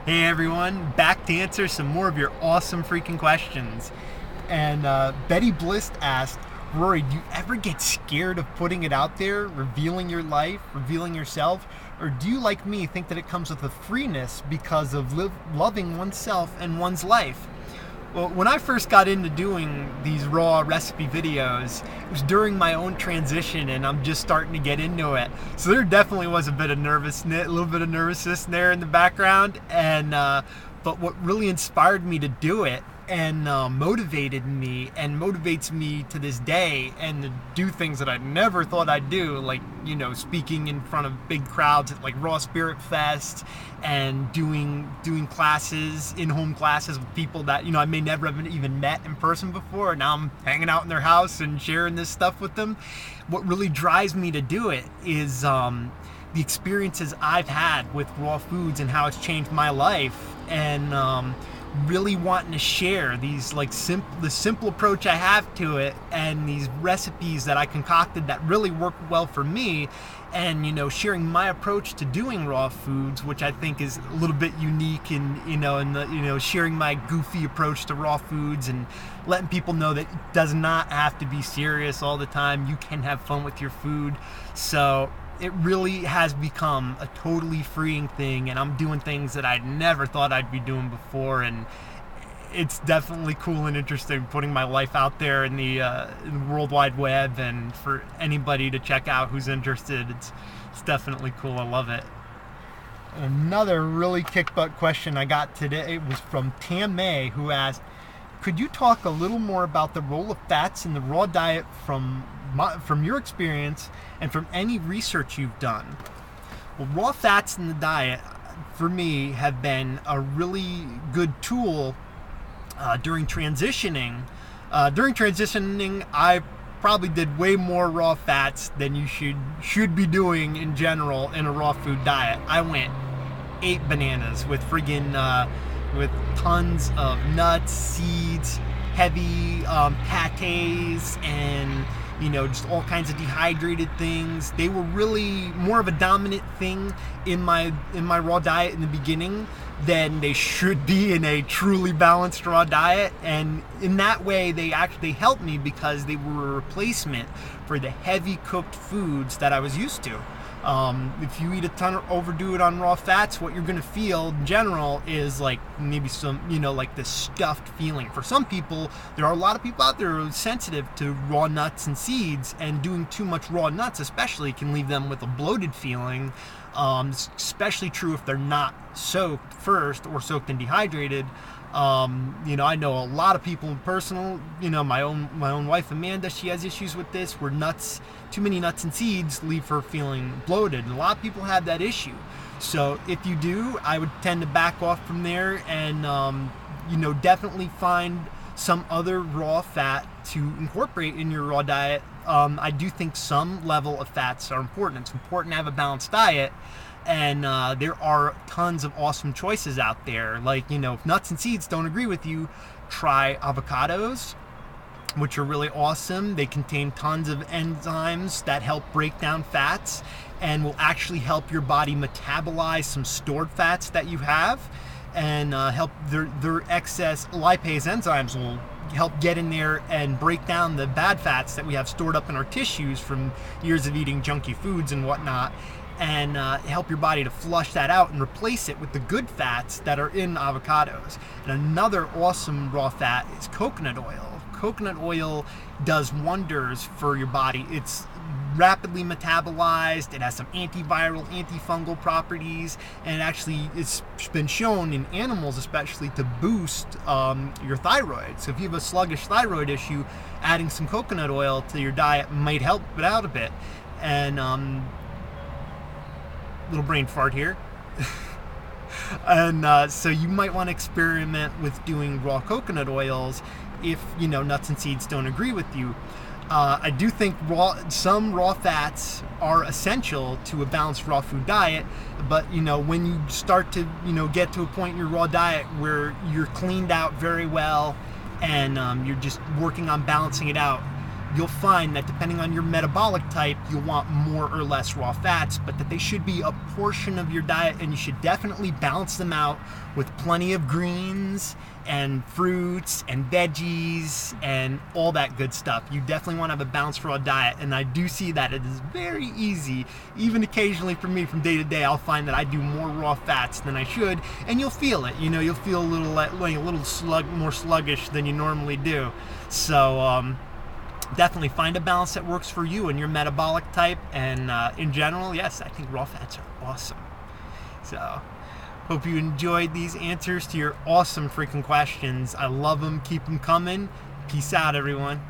Hey everyone, back to answer some more of your awesome freaking questions. And Betty Bliss asked, Rory, do you ever get scared of putting it out there, revealing your life, revealing yourself? Or do you, like me, think that it comes with a freeness because of loving oneself and one's life? Well, when I first got into doing these raw recipe videos, it was during my own transition and I'm just starting to get into it. So there definitely was a bit of nervousness, a little bit of nervousness there in the background. And but what really inspired me to do it and motivated me and motivates me to this day and to do things that I never thought I'd do, like, speaking in front of big crowds at like Raw Spirit Fest and doing classes, in-home classes with people that I may never have even met in person before, and now I'm hanging out in their house and sharing this stuff with them. What really drives me to do it is the experiences I've had with raw foods and how it's changed my life, and really wanting to share these the simple approach I have to it and these recipes that I concocted that really work well for me, and sharing my approach to doing raw foods, which I think is a little bit unique, and sharing my goofy approach to raw foods and letting people know that it does not have to be serious all the time. You can have fun with your food. So it really has become a totally freeing thing, and I'm doing things that I never thought I'd be doing before, and it's definitely cool and interesting putting my life out there in the World Wide Web, and for anybody to check out who's interested, it's definitely cool. I love it. Another really kick-butt question I got today was from Tam May, who asked, could you talk a little more about the role of fats in the raw diet from your experience and from any research you've done? Well, raw fats in the diet, for me, have been a really good tool during transitioning. I probably did way more raw fats than you should be doing in general in a raw food diet. I went 8 bananas with with tons of nuts, seeds, heavy pates, and just all kinds of dehydrated things. They were really more of a dominant thing in my raw diet in the beginning than they should be in a truly balanced raw diet. And in that way, they actually helped me because they were a replacement for the heavy cooked foods that I was used to. If you eat a ton or overdo it on raw fats, what you're going to feel in general is like maybe some, like this stuffed feeling. For some people, there are a lot of people out there who are sensitive to raw nuts and seeds, and doing too much raw nuts especially can leave them with a bloated feeling. Especially true if they're not soaked first or soaked and dehydrated. I know a lot of people in personal, my own wife Amanda, she has issues with this, where too many nuts and seeds leave her feeling bloated, and a lot of people have that issue. So if you do, I would tend to back off from there, and definitely find some other raw fat to incorporate in your raw diet. I do think some level of fats are important. It's important to have a balanced diet, and there are tons of awesome choices out there. Like, if nuts and seeds don't agree with you, try avocados, which are really awesome. They contain tons of enzymes that help break down fats and will actually help your body metabolize some stored fats that you have, and help their excess lipase enzymes will help get in there and break down the bad fats that we have stored up in our tissues from years of eating junky foods and whatnot, and help your body to flush that out and replace it with the good fats that are in avocados. And another awesome raw fat is coconut oil. Coconut oil does wonders for your body. It's rapidly metabolized, it has some antiviral, antifungal properties, and actually it's been shown in animals especially to boost your thyroid. So if you have a sluggish thyroid issue, adding some coconut oil to your diet might help it out a bit. And little brain fart here. And so you might want to experiment with doing raw coconut oils if nuts and seeds don't agree with you. I do think some raw fats are essential to a balanced raw food diet, but when you start to get to a point in your raw diet where you're cleaned out very well, and you're just working on balancing it out, you'll find that depending on your metabolic type, you'll want more or less raw fats, but that they should be a portion of your diet, and you should definitely balance them out with plenty of greens and fruits and veggies and all that good stuff. You definitely want to have a balanced raw diet, and I do see that it is very easy. Even occasionally for me, from day to day, I'll find that I do more raw fats than I should, and you'll feel it. You'll feel a little more sluggish than you normally do. So definitely find a balance that works for you and your metabolic type, and in general, yes, I think raw fats are awesome. So hope you enjoyed these answers to your awesome freaking questions. I love them. Keep them coming. Peace out, everyone.